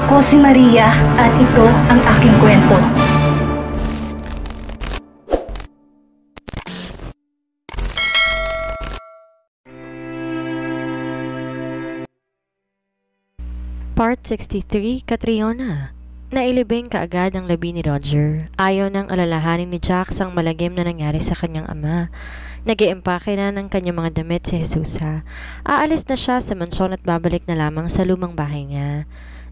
Ako si Maria at ito ang aking kwento. Part 63, Catriona. Nailibing kaagad ang labi ni Roger. Ayaw nang alalahanin ni Jax ang malagim na nangyari sa kanyang ama. Nag-iimpake na ng kanyang mga damit si Jesusa. Aalis na siya sa mansyon at babalik na lamang sa lumang bahay niya.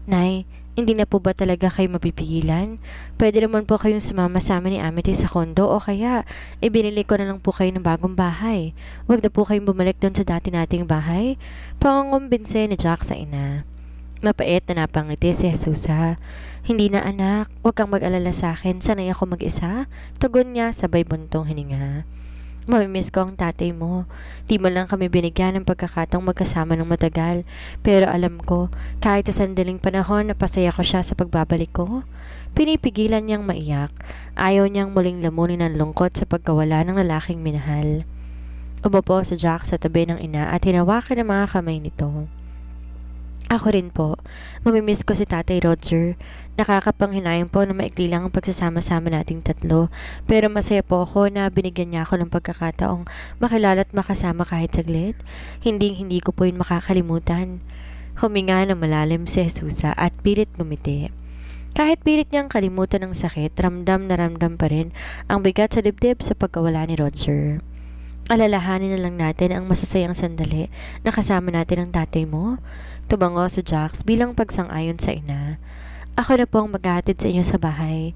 Nay, hindi na po ba talaga kayo mapipigilan? Pwede naman po kayong sumama sa amin ni Amethyst sa kondo o kaya ibinili ko na lang po kayo ng bagong bahay. Huwag na po kayong bumalik doon sa dati nating bahay. Pangangumbinse ni Jax sa ina. Mapait na napangiti si Jesusa. Hindi na anak, huwag kang mag-alala sa akin, sanay ako mag-isa. Tugon niya sabay buntong hininga. Mamimiss ko ang tatay mo. Di mo lang kami binigyan ng pagkakataong magkasama ng matagal. Pero alam ko, kahit sa sandaling panahon, napasaya ko siya sa pagbabalik ko. Pinipigilan niyang maiyak. Ayaw niyang muling lamunin ng lungkot sa pagkawala ng lalaking minahal. Umupo si Jack sa tabi ng ina at hinawakan ang mga kamay nito. Ako rin po. Mamimiss ko si Tatay Roger. Nakakapanghinayang po na maikli lang ang pagsasama-sama nating tatlo. Pero masaya po ako na binigyan niya ako ng pagkakataong makilala at makasama kahit saglit. Hindi ko po yun makakalimutan. Huminga ng malalim si Jesusa at pilit gumiti. Kahit pilit niyang kalimutan ng sakit, ramdam na ramdam pa rin ang bigat sa dibdib sa pagkawala ni Roger. Alalahanin na lang natin ang masasayang sandali na kasama natin ang tatay mo. Tumango si Jax bilang pagsang-ayon sa ina. Ako na po ang maghahatid sa inyo sa bahay.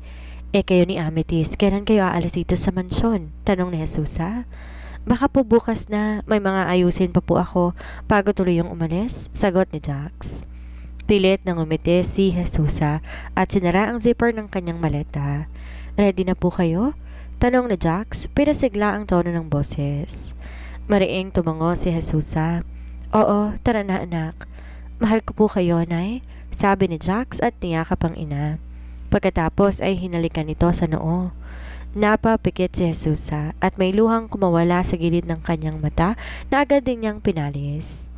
Kayo ni Amethyst, kailan kayo aalis dito sa mansyon? Tanong ni Jesusa. Baka po bukas na, may mga ayusin pa po ako bago tuluyang umalis, sagot ni Jax. Pilit nang umiti si Jesusa at sinara ang zipper ng kanyang maleta. Ready na po kayo? Tanong ni Jax, pinasigla ang tono ng boses. Mariing tumango si Jesusa. Oo, tara na anak. Mahal ko po kayo, Nay, sabi ni Jax at niyakap ang ina. Pagkatapos ay hinalikan nito sa noo. Napapikit si Jesusa at may luhang kumawala sa gilid ng kanyang mata na agad din niyang pinalis.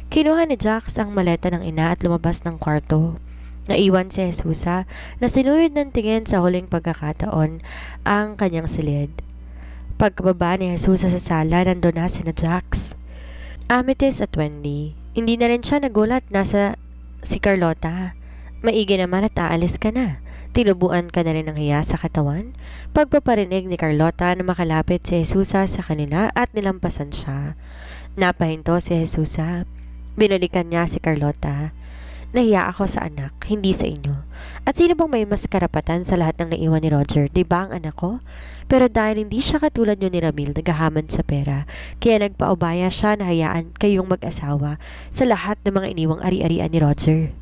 Kinuha ni Jax ang maleta ng ina at lumabas ng kwarto. Naiwan si Jesusa na sinuyod ng tingin sa huling pagkakataon ang kanyang silid. Pagkababa ni Jesusa sa sala, nandun na sina Jax, Amethyst at Wendy. Hindi na rin siya nagulat, nasa si Carlota. Maigi naman at aalis ka na. Tinubuan ka na rin ng hiya sa katawan. Pagpaparinig ni Carlota na makalapit si Jesusa sa kanila at nilampasan siya. Napahinto si Jesusa. Binalikan niya si Carlota. Nahiya ako sa anak, hindi sa inyo. At sino bang may mas karapatan sa lahat ng naiwan ni Roger? Diba ang anak ko? Pero dahil hindi siya katulad nyo ni Ramil, naghahaman sa pera, kaya nagpaubaya siya na hayaan kayong mag-asawa sa lahat ng mga iniwang ari-arian ni Roger.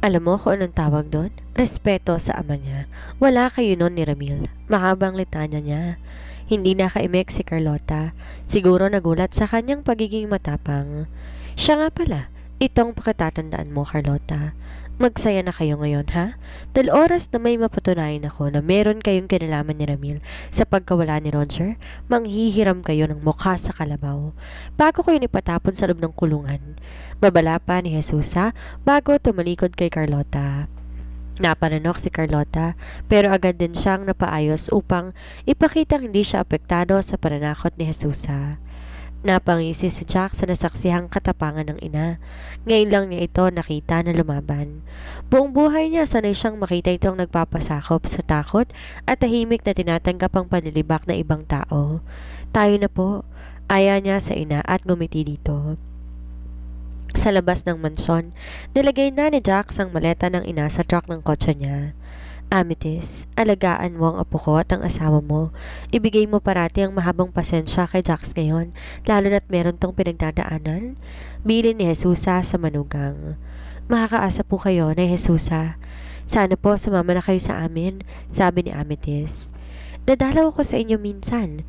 Alam mo kung anong tawag doon? Respeto sa ama niya. Wala kayo noon ni Ramil. Mahabang litanya niya. Hindi nakaimik si Carlota. Siguro nagulat sa kanyang pagiging matapang. Siya nga pala. Itong pakatatandaan mo, Carlota. Magsaya na kayo ngayon, ha? Dahil oras na may mapatunayan ako na meron kayong kinalaman ni Ramil sa pagkawala ni Roger, manghihiram kayo ng mukha sa kalabaw. Bago kayo nipatapon sa loob ng kulungan. Babala pa ni Jesusa bago tumalikod kay Carlota. Napananok si Carlota pero agad din siyang napaayos upang ipakitang hindi siya apektado sa pananakot ni Jesusa. Napangisi si Jack sa nasaksihang katapangan ng ina. Ngayon lang niya ito nakita na lumaban. Buong buhay niya sanay siyang makita itong nagpapasakop sa takot at tahimik na tinatanggap ang panlilibak na ibang tao. Tayo na po, aya niya sa ina at gumiti dito. Sa labas ng mansyon, nilagay na ni Jack ang maleta ng ina sa truck ng kotse niya. Amethyst, alagaan mo ang apo ko at ang asawa mo. Ibigay mo parati ang mahabang pasensya kay Jax ngayon, lalo na't meron tong pinagdadaanan. Bilin ni Jesusa sa manugang. Makakaasa po kayo na Jesusa. Sana po sumama na kayo sa amin, sabi ni Amethyst. Dadalaw ako sa inyo minsan.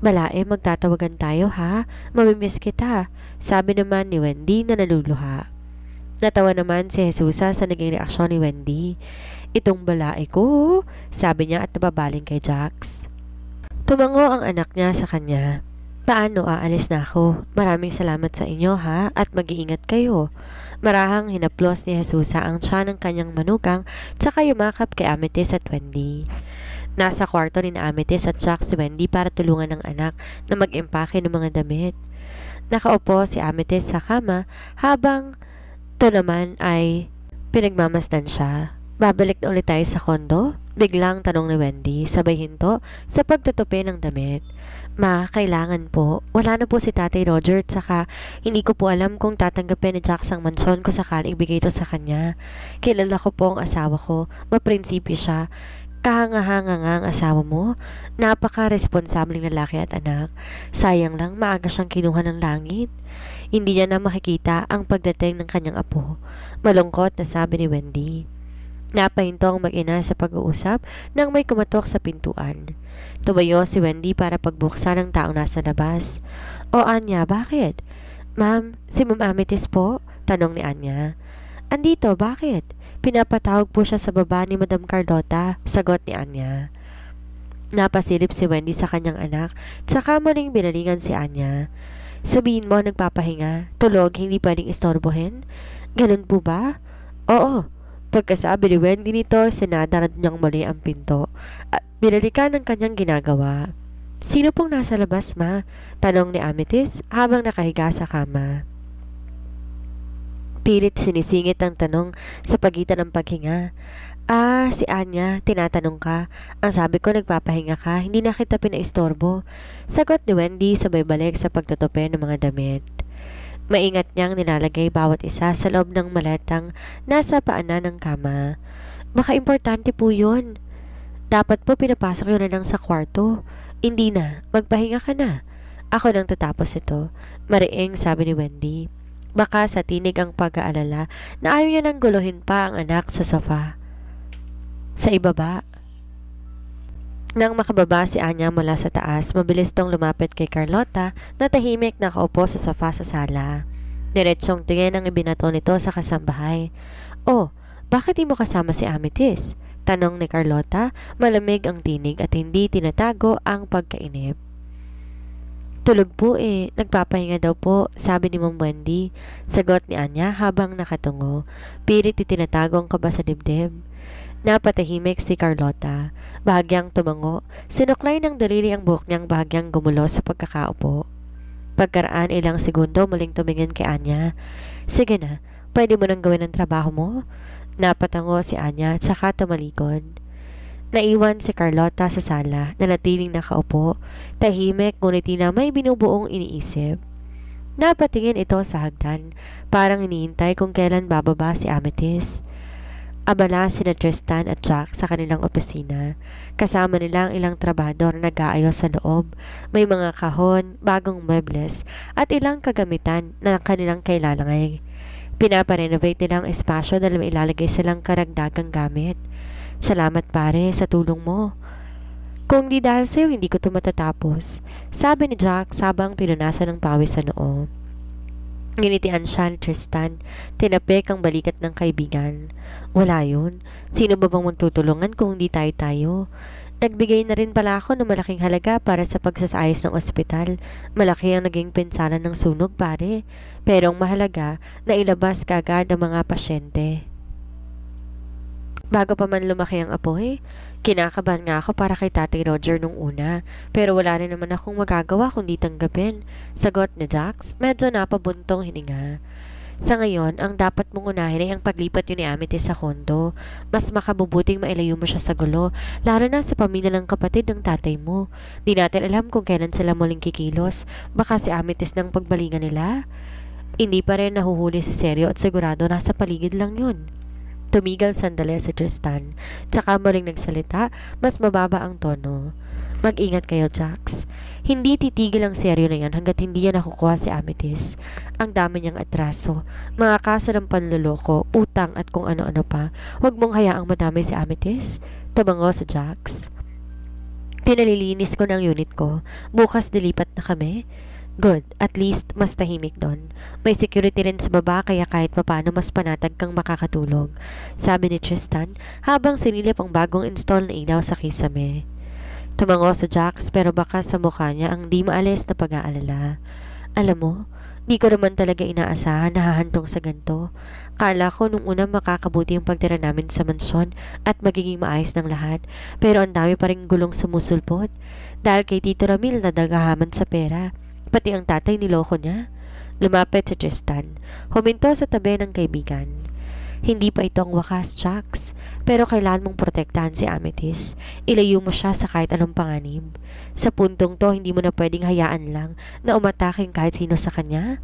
Balae, magtatawagan tayo ha. Mamimiss kita, sabi naman ni Wendy na naluluha. Natawa naman si Jesusa sa naging reaksyon ni Wendy. Itong balae ko, sabi niya at nababaling kay Jax. Tumango ang anak niya sa kanya. Paano, aalis na ako? Maraming salamat sa inyo ha, at mag-iingat kayo. Marahang hinaplos ni Jesusa ang tiyan ng kanyang manugang tsaka yumakap kay Amethyst at Wendy. Nasa kwarto ni na Amethyst at Jack si Wendy para tulungan ng anak na mag-impake ng mga damit. Nakaupo si Amethyst sa kama habang ito naman ay pinagmamasdan siya. Babalik na ulit tayo sa kondo? Biglang tanong ni Wendy, sabay hinto sa pagtutupi ng damit. Ma, kailangan po. Wala na po si Tatay Roger at saka hindi ko po alam kung tatanggapin ni Jax ang mansyon ko sakaling ibigay ito sa kanya. Kilala ko po ang asawa ko. Maprinsipyo siya. Kahanga-hanga nga ang asawa mo. Napaka-responsableng lalaki at anak. Sayang lang maaga siyang kinuha ng langit. Hindi niya na makikita ang pagdating ng kanyang apo. Malungkot na sabi ni Wendy. Napahinto ang mag-ina sa pag-uusap nang may kumatok sa pintuan. Tumayo si Wendy para pagbuksan ng taong nasa labas. O Anya, bakit? Ma'am, si Ma'am Amethyst po? Tanong ni Anya. Andito, bakit? Pinapatawag po siya sa baba ni Madam Carlota, sagot ni Anya. Napasilip si Wendy sa kanyang anak, tsaka muling binalingan si Anya. Sabihin mo nagpapahinga, tulog, hindi pwedeng istorbohin? Ganun po ba? Oo. Pagkasabi ni Wendy nito, sinadara niyang muli ang pinto at binalikan ng kanyang ginagawa. Sino pong nasa labas, ma? Tanong ni Amethyst habang nakahiga sa kama. Pilit sinisingit ang tanong sa pagitan ng paghinga. Ah, si Anya, tinatanong ka. Ang sabi ko nagpapahinga ka, hindi na kita pinaistorbo. Sagot ni Wendy sabay balik sa pagtutupi ng mga damit. Maingat niyang nilalagay bawat isa sa loob ng maletang nasa paanan ng kama. Baka importante po yun. Dapat po pinapasok yun na lang sa kwarto. Hindi na, magpahinga ka na. Ako nang tatapos ito. Mariing sabi ni Wendy. Baka sa tinig ang pag-aalala na ayaw niya nang guluhin pa ang anak sa sofa. Sa ibaba. Nang makababa si Anya mula sa taas, mabilis tong lumapit kay Carlota na tahimik nakaupo sa sofa sa sala. Diretsong tingin ang ibinato nito sa kasambahay. Oh, bakit di mo kasama si Amethyst? Tanong ni Carlota, malamig ang tinig at hindi tinatago ang pagkainip. Tulog po nagpapahinga daw po, sabi ni Ma'am Wendy. Sagot ni Anya habang nakatungo. Pilit itinatago ang kaba sa dibdib. Napatahimik si Carlota. Bahagyang tumango, sinuklay ng daliri ang buhok niyang bahagyang gumulo sa pagkakaupo. Pagkaraan ilang segundo muling tumingin kay Anya. Sige na, pwede mo nang gawin ang trabaho mo? Napatango si Anya at saka tumalikod. Naiwan si Carlota sa sala na natiling nakaupo, tahimik ngunit na may binubuong iniisip. Napatingin ito sa hagdan, parang hinihintay kung kailan bababa si Amethyst. Abala sina Tristan at Jack sa kanilang opisina. Kasama nila ang ilang trabador na nag-aayos sa loob. May mga kahon, bagong mebles, at ilang kagamitan na kanilang kailangan. Pinaparenovate nila ang espasyo dahil may ilalagay silang karagdagang gamit. Salamat pare sa tulong mo. Kung di dahil sa'yo, hindi ko ito matatapos. Sabi ni Jack sabang pinunasan ng pawis sa noo. Nginitian siya ni Tristan. Tinapik ang balikat ng kaibigan. Wala yun. Sino ba bang magtutulungan kung hindi tayo? Nagbigay na rin pala ako ng malaking halaga para sa pagsasayos ng ospital. Malaki ang naging pinsanan ng sunog pare. Pero ang mahalaga na ilabas kaagad ang mga pasyente. Bago pa man lumaki ang apoy, kinakabahan nga ako para kay Tatay Roger nung una, pero wala rin naman akong magagawa kundi tanggapin. Sagot ni Jax, medyo napabuntong hininga. Sa ngayon, ang dapat mong unahin ay ang paglipat yun ni Amethyst sa kondo. Mas makabubuting mailayo mo siya sa gulo, lalo na sa pamilya ng kapatid ng tatay mo. Di natin alam kung kailan sila muling kikilos. Baka si Amethyst ng pagbalingan nila. Hindi pa rin nahuhuli si Seryo at sigurado nasa paligid lang yun. Tumigal sandali si Tristan, tsaka muling nagsalita, mas mababa ang tono. Mag-ingat kayo, Jax. Hindi titigil ang seryo na yan hanggat hindi yan nakukuha si Amethyst. Ang dami niyang atraso, mga kaso ng panluloko, utang at kung ano-ano pa. Huwag mong hayaang madami si Amethyst. Tumango si Jax. Pinalilinis ko ng unit ko. Bukas dilipat na kami. Good, at least mas tahimik doon. May security rin sa baba kaya kahit papano mas panatag kang makakatulog. Sabi ni Tristan habang sinilip ang bagong install na ilaw sa kisame. Tumango sa Jax pero baka sa mukha niya ang di maalis na pag-aalala. Alam mo, di ko naman talaga inaasahan na hahantong sa ganito. Kala ko nung una makakabuti yung pagtira namin sa mansyon at magiging maayos ng lahat. Pero ang dami pa rin gulong sumusulpot. Dahil kay Tito Ramil na dagahaman sa pera. Pati ang tatay niloko niya. Lumapit si Tristan. Huminto sa tabi ng kaibigan. Hindi pa ito ang wakas, Jax. Pero kailangan mong protektahan si Amethyst. Ilayo mo siya sa kahit anong panganib. Sa puntong to, hindi mo na pwedeng hayaan lang na umataking kahit sino sa kanya.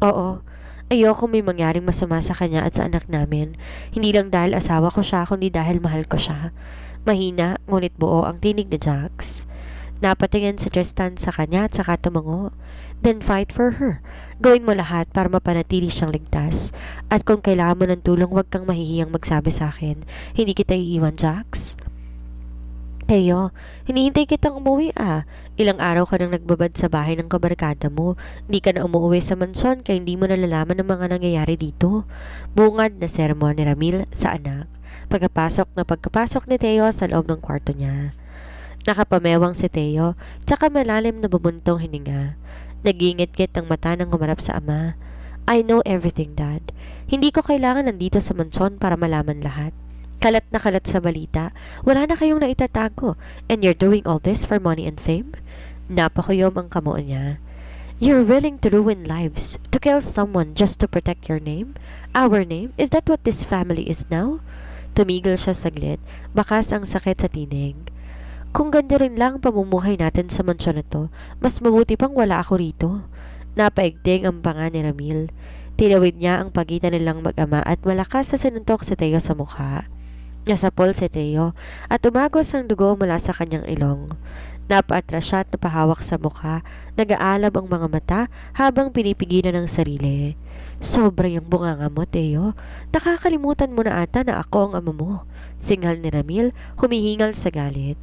Oo, ayoko may mangyaring masama sa kanya at sa anak namin. Hindi lang dahil asawa ko siya, kundi dahil mahal ko siya. Mahina, ngunit buo ang tinig ni Jax. Napatingin si Tristan sa kanya at saka tumango. Then fight for her. Gawin mo lahat para mapanatili siyang ligtas. At kung kailangan mo ng tulong, huwag kang mahihiyang magsabi sa akin. Hindi kita iiwan, Jax. Teo, hinihintay kitang umuwi ah. Ilang araw ka nang nagbabad sa bahay ng kabarkada mo. Hindi ka na umuwi sa mansyon kaya hindi mo nalalaman ng mga nangyayari dito. Bungad na sermon ni Ramil sa anak. Pagkapasok ni Teo sa loob ng kwarto niya. Nakapamewang si Teo, tsaka malalim na bumuntong hininga. Nagingit-git ang mata nang humarap sa ama. I know everything, Dad. Hindi ko kailangan nandito sa mansyon para malaman lahat. Kalat na kalat sa balita, wala na kayong naitatago, and you're doing all this for money and fame? Napakuyom ang kamuo niya. You're willing to ruin lives, to kill someone just to protect your name? Our name? Is that what this family is now? Tumigil siya saglit, bakas ang sakit sa tinig. Kung ganda rin lang pamumuhay natin sa mansyon na to, mas mabuti pang wala ako rito. Napaigting ang panga ni Ramil. Tinawid niya ang pagitan nilang mag-ama at malakas na sinuntok si Teo sa mukha. Nasapol si Teo at umagos ang dugo mula sa kanyang ilong. Napaatras siya at napahawak sa mukha, nag-aalab ang mga mata habang pinipigilan ng sarili. Sobra yung bunganga mo, Teo. Nakakalimutan mo na ata na ako ang ama mo. Singal ni Ramil, humihingal sa galit.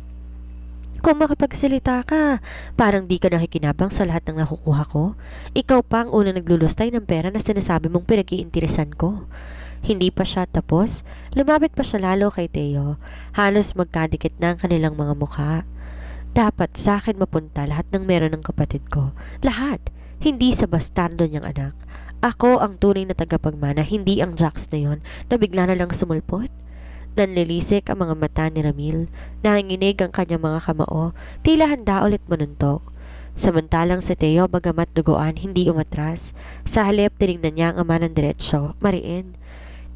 Kung makapagsalita ka, parang di ka nakikinabang sa lahat ng nakukuha ko. Ikaw pa ang unang naglulustay ng pera na sinasabi mong pinag-iinteresan ko. Hindi pa siya tapos, lumapit pa siya lalo kay Teo. Halos magkadikit na ang kanilang mga mukha. Dapat sa akin mapunta lahat ng meron ng kapatid ko. Lahat. Hindi sa bastardo niyang anak. Ako ang tunay na tagapagmana, hindi ang Jax na yon na bigla na lang sumulpot. Nanlilisik ang mga mata ni Ramil. Nanginginig ang kanyang mga kamao. Tila handa ulit manuntok. Samantalang si Teo bagamat duguan hindi umatras. Sa halip tinignan niya ang ama ng diretsyo. Mariin,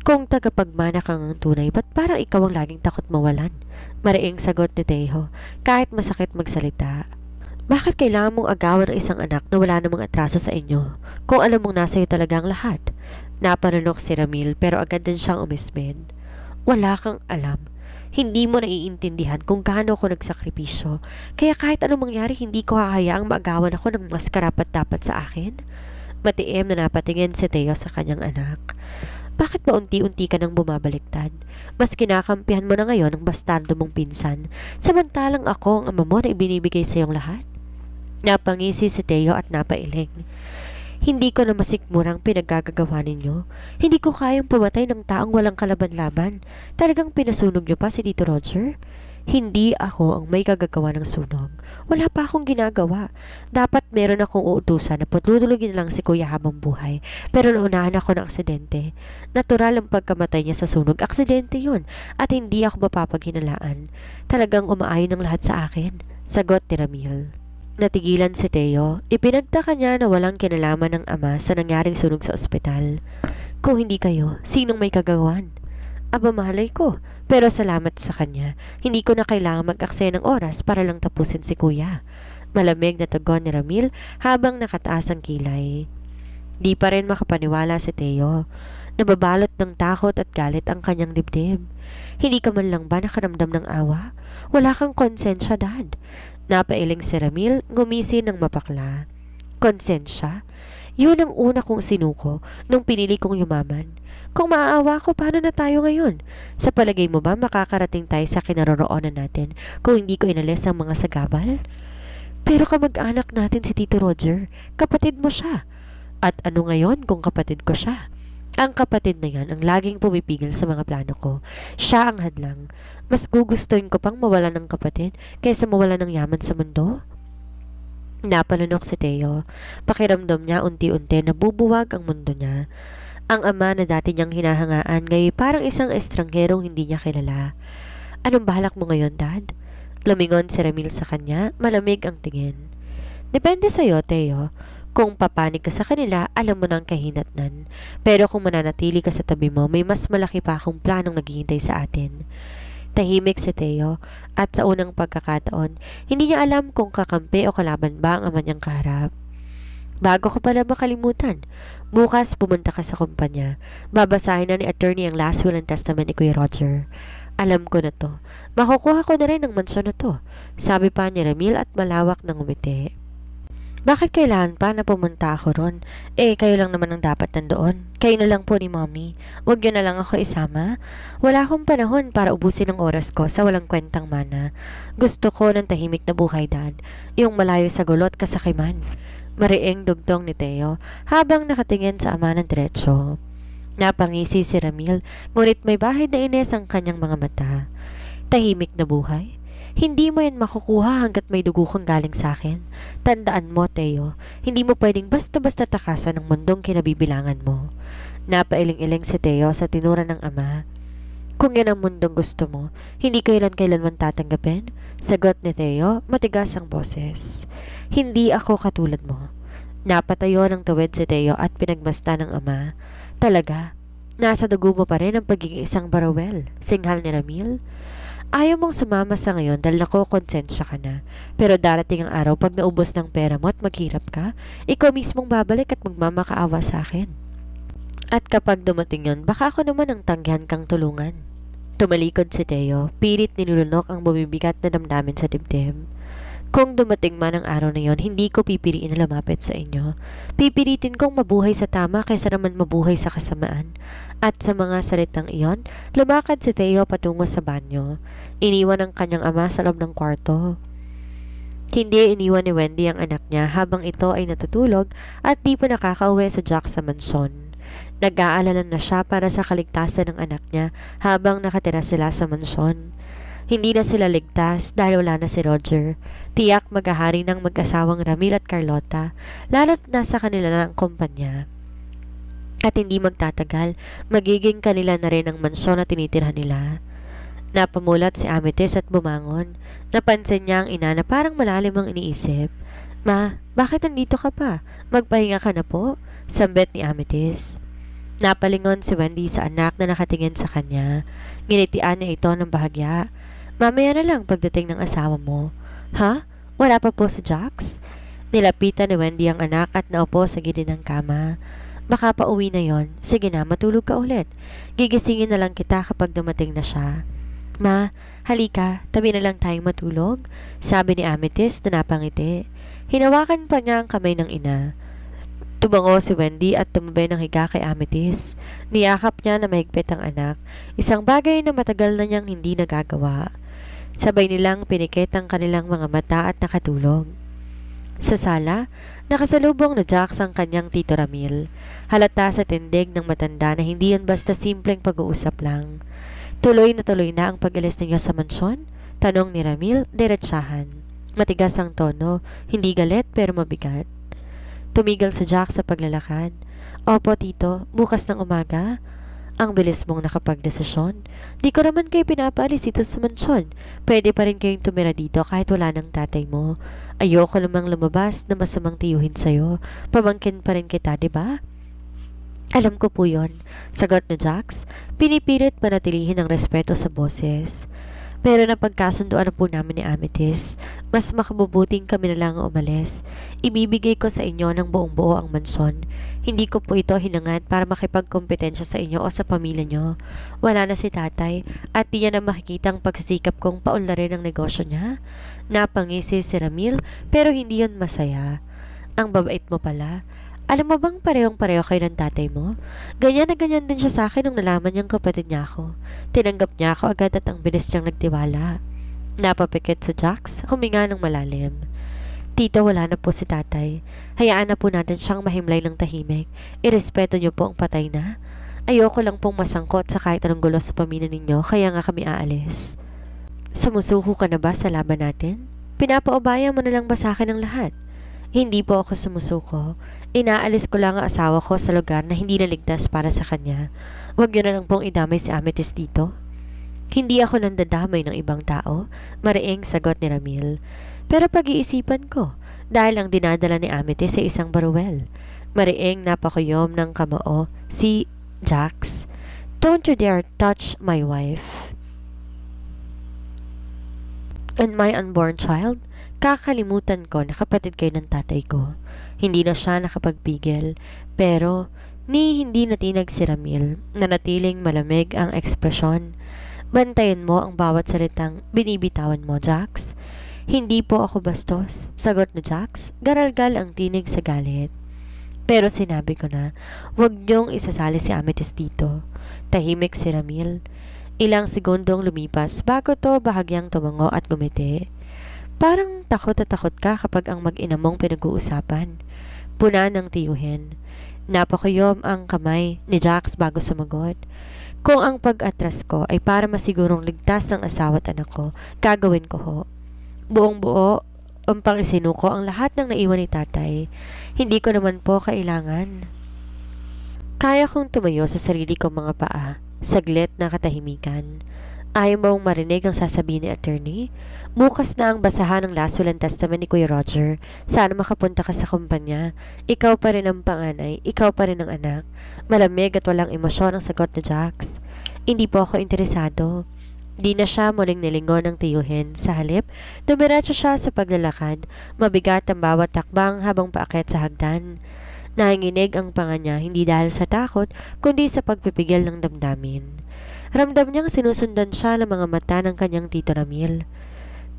kung tagapagmana kang ang tunay, ba't parang ikaw ang laging takot mawalan? Mariing sagot ni Teo, kahit masakit magsalita. Bakit kailangan mong agawan ang isang anak na wala namang atraso sa inyo? Kung alam mong nasa iyo talaga ang lahat. Napanunok si Ramil pero agad din siyang umismin. Wala kang alam. Hindi mo naiintindihan kung gaano ako nagsakripisyo. Kaya kahit anong mangyari, hindi ko hahayaang maagawan ako ng mas karapat-dapat sa akin. Matiim na napatingin si Teo sa kanyang anak. Bakit ba unti-unti ka nang bumabaliktad? Mas kinakampihan mo na ngayon ang bastardo mong pinsan, samantalang ako ang ama mo na ibinibigay sa iyong lahat? Napangisi si Teo at napailing. Hindi ko na masikmurang pinaggagawa ninyo. Hindi ko kayang pumatay ng taong walang kalaban-laban. Talagang pinasunog niyo pa si Tito Roger? Hindi ako ang may kagagawa ng sunog. Wala pa akong ginagawa. Dapat meron akong uutusan na patutulugin lang si Kuya habang buhay. Pero naunahan ako ng aksidente. Natural ang pagkamatay niya sa sunog. Aksidente yun. At hindi ako mapapaghinalaan. Talagang umaayon ng lahat sa akin. Sagot ni Ramil. Natigilan si Teo. Ipinagtaka niya na walang kinalaman ng ama sa nangyaring sunog sa ospital. Kung hindi kayo, sinong may kagawan? Aba, mahalay ko. Pero salamat sa kanya. Hindi ko na kailangan mag-aksaya ng oras para lang tapusin si Kuya. Malamig na tugon ni Ramil habang nakataas ang kilay. Di pa rin makapaniwala si Teo. Nababalot ng takot at galit ang kanyang dibdib. Hindi ka man lang ba nakaramdam ng awa? Wala kang konsensya, Dad. Napailing si Ramil, gumisi ng mapakla. Konsensya? Yun ang una kong sinuko nung pinili kong yumaman. Kung maaawa ko, paano na tayo ngayon? Sa palagay mo ba makakarating tayo sa kinaroroonan natin kung hindi ko inalis ang mga sagabal? Pero kamag-anak natin si Tito Roger, kapatid mo siya. At ano ngayon kung kapatid ko siya? Ang kapatid na yan ang laging pumipigil sa mga plano ko. Siya ang hadlang. Mas gugustuhin ko pang mawala ng kapatid kaysa mawala ng yaman sa mundo. Napalunok si Teo. Pakiramdam niya unti-unti na bubuwag ang mundo niya. Ang ama na dati niyang hinahangaan ngayon parang isang estrangherong hindi niya kilala. Anong balak mo ngayon, Dad? Lumingon si Ramil sa kanya, malamig ang tingin. Depende sa'yo, Teo. Kung papanig ka sa kanila, alam mo na ang kahinatnan. Pero kung mananatili ka sa tabi mo, may mas malaki pa akong planong naghihintay sa atin. Tahimik si Teo at sa unang pagkakataon, hindi niya alam kung kakampi o kalaban ba ang ama niyang kaharap. Bago ko pala makalimutan, bukas pumunta ka sa kumpanya. Babasahin na ni attorney ang last will and testament ni Kuya Roger. Alam ko na to. Makukuha ko na rin ang mansyon na to. Sabi pa ni Ramil at malawak ng umiti. Bakit kailangan pa na pumunta ako ron? Kayo lang naman ang dapat nandoon. Kayo na lang po ni Mommy. Huwag yun na lang ako isama. Wala akong panahon para ubusin ang oras ko sa walang kwentang mana. Gusto ko ng tahimik na buhay, Dad. Yung malayo sa gulot kasakiman. Mariing dugtong ni Teo habang nakatingin sa ama ng diretsyo. Napangisi si Ramil, ngunit may bahid na ines ang kanyang mga mata. Tahimik na buhay? Hindi mo yan makukuha hanggat may dugo kang galing sa akin. Tandaan mo, Teo, hindi mo pwedeng basta-basta takasan ng mundong kinabibilangan mo. Napailing-iling si Teo sa tinura ng ama. Kung yan ang mundong gusto mo, hindi kailan-kailanman tatanggapin? Sagot ni Teo, matigas ang boses. Hindi ako katulad mo. Napatayo ng tuwid si Teo at pinagmasta ng ama. Talaga, nasa dugo mo pa rin ang pagiging isang barawel, singhal ni Ramil. Ayaw mong sumama sa ngayon dahil nakokonsensya ka na. Pero darating ang araw pag naubos ng pera mo at maghirap ka, ikaw mismong babalik at magmamakaawa sa akin. At kapag dumating yon, baka ako naman ang tanggihan kang tulungan. Tumalikod si Teo, pilit nilulunok ang bumibigat na damdamin sa dibdib. Kung dumating man ang araw na yon, hindi ko pipiliin na lumapit sa inyo. Pipilitin kong mabuhay sa tama kaysa naman mabuhay sa kasamaan. At sa mga salitang iyon, lumakad si Teo patungo sa banyo. Iniwan ang kanyang ama sa loob ng kwarto. Hindi iniwan ni Wendy ang anak niya habang ito ay natutulog at di pa nakakauwi sa Jack sa mansyon. Nag-aalala na siya para sa kaligtasan ng anak niya habang nakatira sila sa mansyon. Hindi na sila ligtas dahil wala na si Roger. Tiyak maghahari ng mag-asawang Ramil at Carlota, lalo't nasa kanila na ang kumpanya. At hindi magtatagal, magiging kanila na rin ang mansyon na tinitirhan nila. Napamulat si Amethyst at bumangon. Napansin niya ang ina na parang malalim ang iniisip. Ma, bakit nandito ka pa? Magpahinga ka na po, sambit ni Amethyst. Napalingon si Wendy sa anak na nakatingin sa kanya. Nginitian niya ito ng bahagya. Mamaya na lang pagdating ng asawa mo. Ha? Wala pa po si Jax? Nilapitan ni Wendy ang anak at naupo sa gilid ng kama. Baka pa uwi na yon. Sige na, matulog ka ulit. Gigisingin na lang kita kapag dumating na siya. Ma, halika, tabi na lang tayong matulog, sabi ni Amethyst na napangiti. Hinawakan pa niya ang kamay ng ina. Tumango si Wendy at tumabay ng higa kay Amethyst. Niyakap niya na mahigpit ang anak, isang bagay na matagal na niyang hindi nagagawa. Sabay nilang pinikit ang kanilang mga mata at nakatulog. Sa sala, nakasalubong na Jax ang kanyang Tito Ramil. Halata sa tindig ng matanda na hindi yan basta simpleng pag-uusap lang. Tuloy na ang pag-alis ninyo sa mansyon? Tanong ni Ramil, diretsahan. Matigas ang tono, hindi galit pero mabigat. Tumigil si Jack sa paglalakad. Opo, Tito, bukas ng umaga. Ang bilis mong nakapagdesisyon. Di ko naman kayo pinapaalis dito sa mansyon. Pwede pa rin kayong tumira dito kahit wala ng tatay mo. Ayoko namang lumabas na masamang tiyuhin sa'yo. Pamangkin pa rin kita, diba? Alam ko po yon, sagot na Jax. Pinipilit panatilihin ang respeto sa boses. Pero napagkasunduan na po namin ni Amethyst. Mas makabubuting kami na lang umalis. Ibibigay ko sa inyo ng buong buo ang mansyon. Hindi ko po ito hinangad para makipagkompetensya sa inyo o sa pamilya nyo. Wala na si tatay at di niya na makikita ang pagsisikap kong paunlarin ang negosyo niya. Napangisi si Ramil pero hindi yon masaya. Ang babait mo pala. Alam mo bang parehong-pareho kayo ng tatay mo? Ganyan na ganyan din siya sa akin nung nalaman niyang kapatid niya ako. Tinanggap niya ako agad at ang bilis niyang nagtiwala. Napapikit sa Jax, huminga ng malalim. Tito, wala na po si tatay. Hayaan na po natin siyang mahimlay ng tahimik. Irespeto niyo po ang patay na. Ayoko lang pong masangkot sa kahit anong gulo sa pamilya ninyo, kaya nga kami aalis. Sumusuko ka na ba sa laban natin? Pinapaubaya mo na lang ba sa akin ang lahat? Hindi po ako sumusuko. Inaalis ko lang ang asawa ko sa lugar na hindi naligtas para sa kanya. Huwag niyo na lang pong idamay si Amethyst dito. Hindi ako nandadamay ng ibang tao, mariing sagot ni Ramil. Pero pag-iisipan ko, dahil ang dinadala ni Amethyst ay isang baruel. Mariing napakuyom ng kamao si Jax. Don't you dare touch my wife. And my unborn child, kakalimutan ko na kapatid kayo ng tatay ko. Hindi na siya nakapagpigil, pero hindi natinag si Ramil, na natiling malamig ang ekspresyon. Bantayan mo ang bawat salitang binibitawan mo, Jax. Hindi po ako bastos, sagot ni Jax, garalgal ang tinig sa galit. Pero sinabi ko na, huwag niyong isasali si Amethyst dito. Tahimik si Ramil. Ilang segundong lumipas bago to bahagyang tumango at gumiti. Parang takot na takot ka kapag ang mag-ina mong pinag-uusapan. Puna ng tiyuhin. Napakuyom ang kamay ni Jax bago sumagot. Kung ang pag-atras ko ay para masigurong ligtas ang asawa at anak ko, gagawin ko ho. Buong buo, ang pang-isinuko ang lahat ng naiwan ni tatay. Hindi ko naman po kailangan. Kaya kong tumayo sa sarili kong mga paa. Saglit na katahimikan. Ayaw mong marinig ang sasabihin ni attorney? Bukas na ang basahan ng Last Will and Testament ni Kuya Roger. Sana makapunta ka sa kumpanya. Ikaw pa rin ang panganay, ikaw pa rin ang anak. Malamig at walang emosyon ang sagot ni Jax. Hindi po ako interesado. Di na siya muling nilingon ng tiyuhin. Sa halip, dumiretso siya sa paglalakad. Mabigat ang bawat takbang habang paakyat sa hagdan. Nanginginig ang panga niya hindi dahil sa takot, kundi sa pagpipigil ng damdamin. Ramdam niyang sinusundan siya ng mga mata ng kanyang tito Ramil.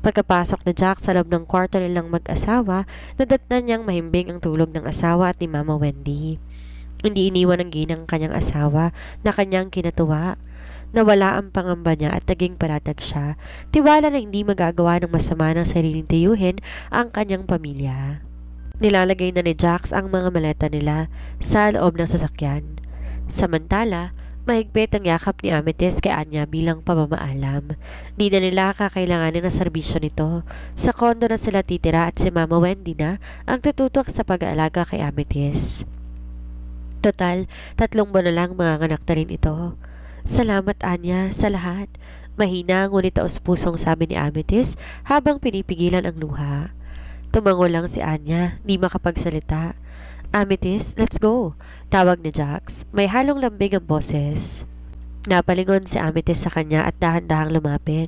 Pagkapasok ni Jack sa loob ng kwarto nilang mag-asawa, nadatnan niyang mahimbing ang tulog ng asawa at ni Mama Wendy. Hindi iniwan ng ginang kanyang asawa na kanyang kinatuwa. Nawala ang pangamba niya at naging paratag siya. Tiwala na hindi magagawa ng masama ng sariling tiyuhin ang kanyang pamilya. Nilalagay na ni Jax ang mga maleta nila sa loob ng sasakyan. Samantala, mahigpit ang yakap ni Amethyst kay Anya bilang pamamaalam. Di na nila kakailanganin ng serbisyo nito. Sa kondo na sila titira at si Mama Wendy na ang tututok sa pag-aalaga kay Amethyst. Total, 3 buwan na lang mga anak na rin ito. Salamat Anya sa lahat. Mahina ngunit taos-pusong sabi ni Amethyst habang pinipigilan ang luha. Tumango lang si Anya, di makapagsalita. Amethyst, let's go. Tawag ni Jax. May halong lambing ang boses. Napalingon si Amethyst sa kanya at dahan-dahang lumapit.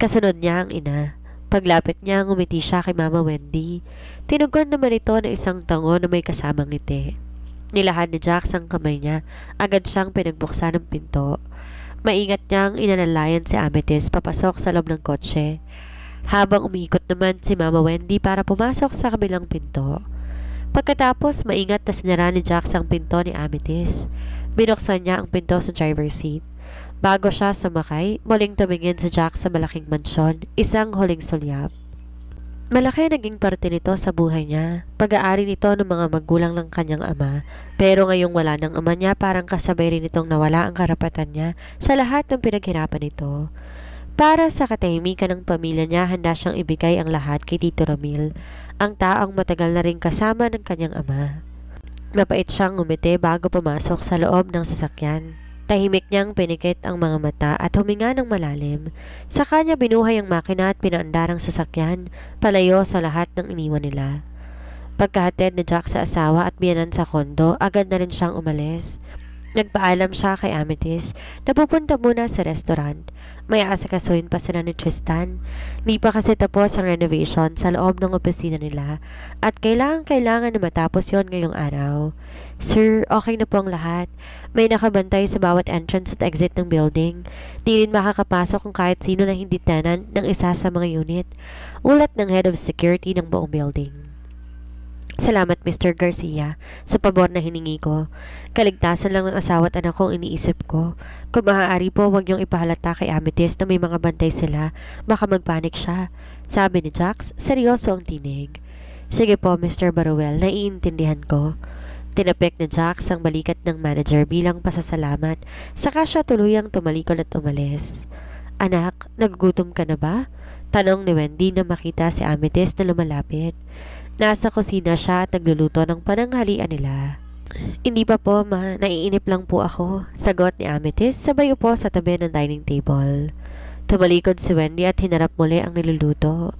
Kasunod niya ang ina. Paglapit niya, ngumiti siya kay Mama Wendy. Tinugon naman ito ng isang tango na may kasamang ngiti. Nilahad ni Jax ang kamay niya. Agad siyang pinagbuksan ng pinto. Maingat niyang inalalayan si Amethyst papasok sa loob ng kotse. Habang umiikot naman si Mama Wendy para pumasok sa kabilang pinto. Pagkatapos, maingat na sinara ni Jax ang pinto ni Amethyst. Binuksan niya ang pinto sa driver's seat. Bago siya sumakay, muling tumingin si Jax sa malaking mansyon, isang huling sulyap. Malaki naging parte nito sa buhay niya. Pag-aari nito ng mga magulang ng kanyang ama. Pero ngayong wala ng ama niya, parang kasabay rin itong nawala ang karapatan niya sa lahat ng pinaghirapan nito. Para sa katahimikan ng pamilya niya, handa siyang ibigay ang lahat kay Tito Ramil, ang taong matagal na rin kasama ng kanyang ama. Mapait siyang ngumiti bago pumasok sa loob ng sasakyan. Tahimik niyang pinikit ang mga mata at huminga ng malalim. Sa kanya binuhay ang makina at pinaandar ang sasakyan, palayo sa lahat ng iniwan nila. Pagkahatid ni Jack sa asawa at biyanan sa kondo, agad na rin siyang umalis. Nagpaalam siya kay Amethyst na pupunta muna sa restaurant. May asikasuhin pa sila ni Tristan. Di pa kasi tapos ang renovation sa loob ng opisina nila at kailangan na matapos yon ngayong araw. Sir, okay na po ang lahat. May nakabantay sa bawat entrance at exit ng building. Di rin makakapasok kung kahit sino na hindi tenant ng isa sa mga unit. Ulat ng head of security ng buong building. Salamat Mr. Garcia sa pabor na hiningi ko. Kaligtasan lang ng asawa at anak kong iniisip ko. Kung maaari po, huwag niyong ipahalata kay Amethyst na may mga bantay sila. Baka magpanik siya. Sabi ni Jax, seryoso ang tinig. Sige po Mr. Baruel, naiintindihan ko. Tinapik ni Jax ang balikat ng manager bilang pasasalamat, saka siya tuluyang tumalikod at umalis. Anak, nagugutom ka na ba? Tanong ni Wendy na makita si Amethyst na lumalapit. Nasa kusina siya at nagluluto ng pananghalian nila. Hindi pa po ma, naiinip lang po ako, sagot ni Amethyst sabay upo sa tabi ng dining table. Tumalikod si Wendy at hinarap muli ang niluluto.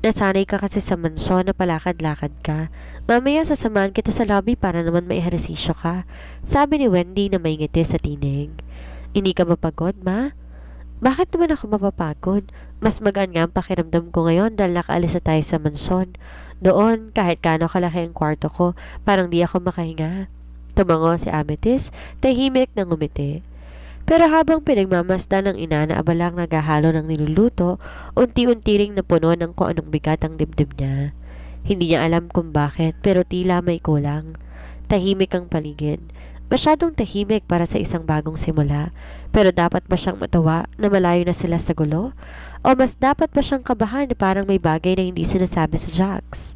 Nasanay ka kasi sa mansyon na palakad-lakad ka. Mamaya sasamahan kita sa lobby para naman may ehersisyo ka, sabi ni Wendy na may ngiti sa tinig. Hindi ka mapagod, ma? Bakit naman ako mapapagod? Mas magaan nga ang pakiramdam ko ngayon dahil nakaalis na tayo sa mansyon. Doon, kahit gaano kalaki ang kwarto ko, parang di ako makahinga. Tumango si Amethyst, tahimik na ngumiti. Pero habang pinagmamasdan ng ina na abalang naghahalo ng niluluto, unti-unti ring napuno ng kung anong bigat ang dibdib niya. Hindi niya alam kung bakit, pero tila may kulang. Tahimik ang paligid. Masyadong tahimik para sa isang bagong simula. Pero dapat ba siyang matawa na malayo na sila sa gulo? O mas dapat ba siyang kabahan na parang may bagay na hindi sinasabi sa Jax?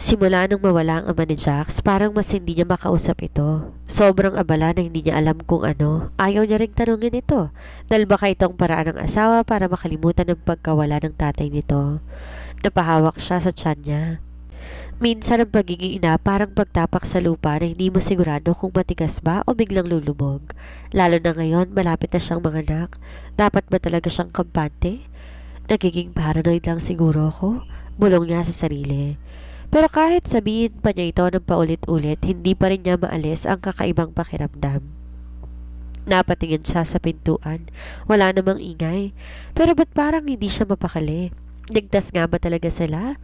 Simula nung mawala ang ama ni Jax, parang mas hindi niya makausap ito. Sobrang abala na hindi niya alam kung ano. Ayaw niya ring tanungin ito. Dahil baka itong paraan ng asawa para makalimutan ng pagkawala ng tatay nito. Napahawak siya sa tiyan niya. Minsan ang pagiging ina parang pagtapak sa lupa na hindi mo sigurado kung matigas ba o biglang lulubog. Lalo na ngayon, malapit na siyang manganak. Dapat ba talaga siyang kampante? Nagiging paranoid lang siguro ako. Bulong niya sa sarili. Pero kahit sabihin pa niya ito ng paulit-ulit, hindi pa rin niya maalis ang kakaibang pakiramdam. Napatingin siya sa pintuan. Wala namang ingay. Pero ba't parang hindi siya mapakali? Ligtas nga ba talaga sila?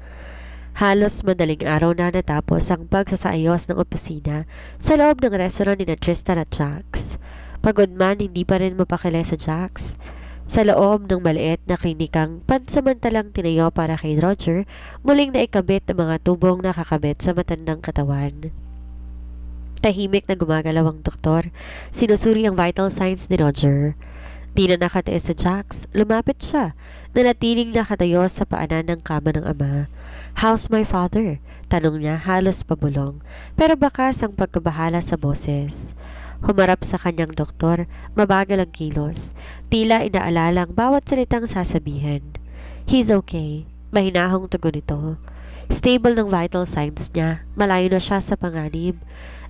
Halos madaling araw na natapos ang pagsasaayos ng opisina sa loob ng restaurant ni Tristan at Jax. Pagod man, hindi pa rin mapakali sa Jax. Sa loob ng maliit na klinikang pansamantalang tinayo para kay Roger, muling naikabit ang mga tubong nakakabit sa matandang katawan. Tahimik na gumagalaw ang doktor, sinusuri ang vital signs ni Roger. Di na nakatiis sa Jax, lumapit siya, nanatiling nakatayo sa paanan ng kama ng ama. How's my father? Tanong niya halos pabulong, pero bakas ang pagkabahala sa boses. Humarap sa kanyang doktor, mabagal ang kilos. Tila inaalala ang bawat salitang sasabihin. He's okay. Mahinahong tugon ito. Stable ng vital signs niya. Malayo na siya sa panganib.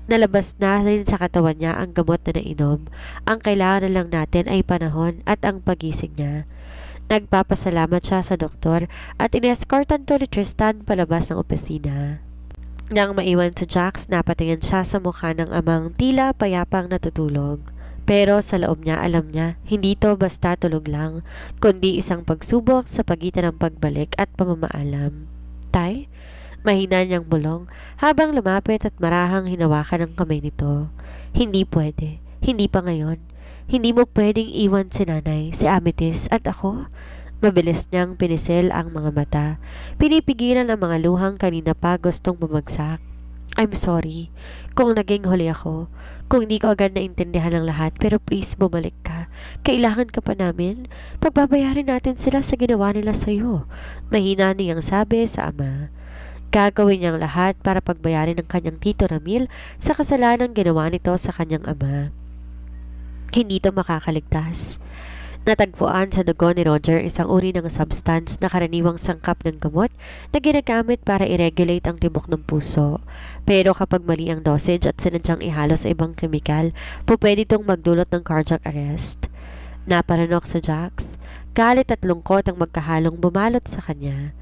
Nalabas na rin sa katawan niya ang gamot na nainom. Ang kailangan na lang natin ay panahon at ang pagising niya. Nagpapasalamat siya sa doktor at inescortan to ni Tristan palabas ng opisina. Nang maiwan si Jax, napatingin siya sa mukha ng amang tila payapang natutulog. Pero sa loob niya, alam niya, hindi to basta tulog lang, kundi isang pagsubok sa pagitan ng pagbalik at pamamaalam. Tay? Mahina niyang bulong habang lumapit at marahang hinawakan ang kamay nito. Hindi pwede. Hindi pa ngayon. Hindi mo pwedeng iwan si nanay, si Amethyst at ako. Mabilis niyang pinisil ang mga mata. Pinipigilan ang mga luhang kanina pa gustong bumagsak. I'm sorry kung naging huli ako. Kung hindi ko agad naintindihan ang lahat, pero please bumalik ka. Kailangan ka pa namin. Pagbabayarin natin sila sa ginawa nila sa'yo. Mahina niyang sabi sa ama. Gagawin niyang lahat para pagbayarin ng kanyang Tito Ramil sa kasalanang ginawa nito sa kanyang ama. Hindi ito makakaligtas. Natagpuan sa dugo ni Roger isang uri ng substance na karaniwang sangkap ng gamot na ginagamit para i-regulate ang tibok ng puso. Pero kapag mali ang dosage at sinadyang ihalo sa ibang kemikal, pwede itong magdulot ng cardiac arrest. Naparanok sa Jax. Galit at lungkot ang magkahalong bumalot sa kanya.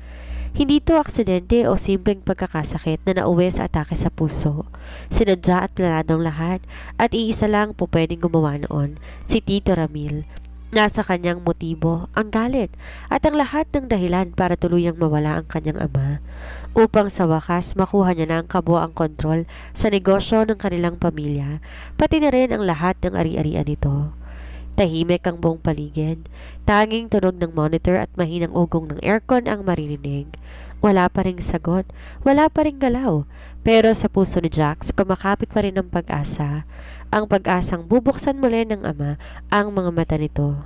Hindi ito aksidente o simpleng pagkakasakit na nauwi sa atake sa puso. Sinadya at planadong lahat at iisa lang po pwedeng gumawa noon, si Tito Ramil. Nasa kanyang motibo, ang galit, at ang lahat ng dahilan para tuluyang mawala ang kanyang ama, upang sa wakas makuha niya na ang kabuoang kontrol sa negosyo ng kanilang pamilya, pati na rin ang lahat ng ari-arian nito. Tahimik ang buong paligid, tanging tunog ng monitor at mahinang ugong ng aircon ang maririnig. Wala pa ring sagot, wala pa ring galaw, pero sa puso ni Jax kumakapit pa rin ang pag-asa. Ang pag-asang bubuksan muli ng ama ang mga mata nito.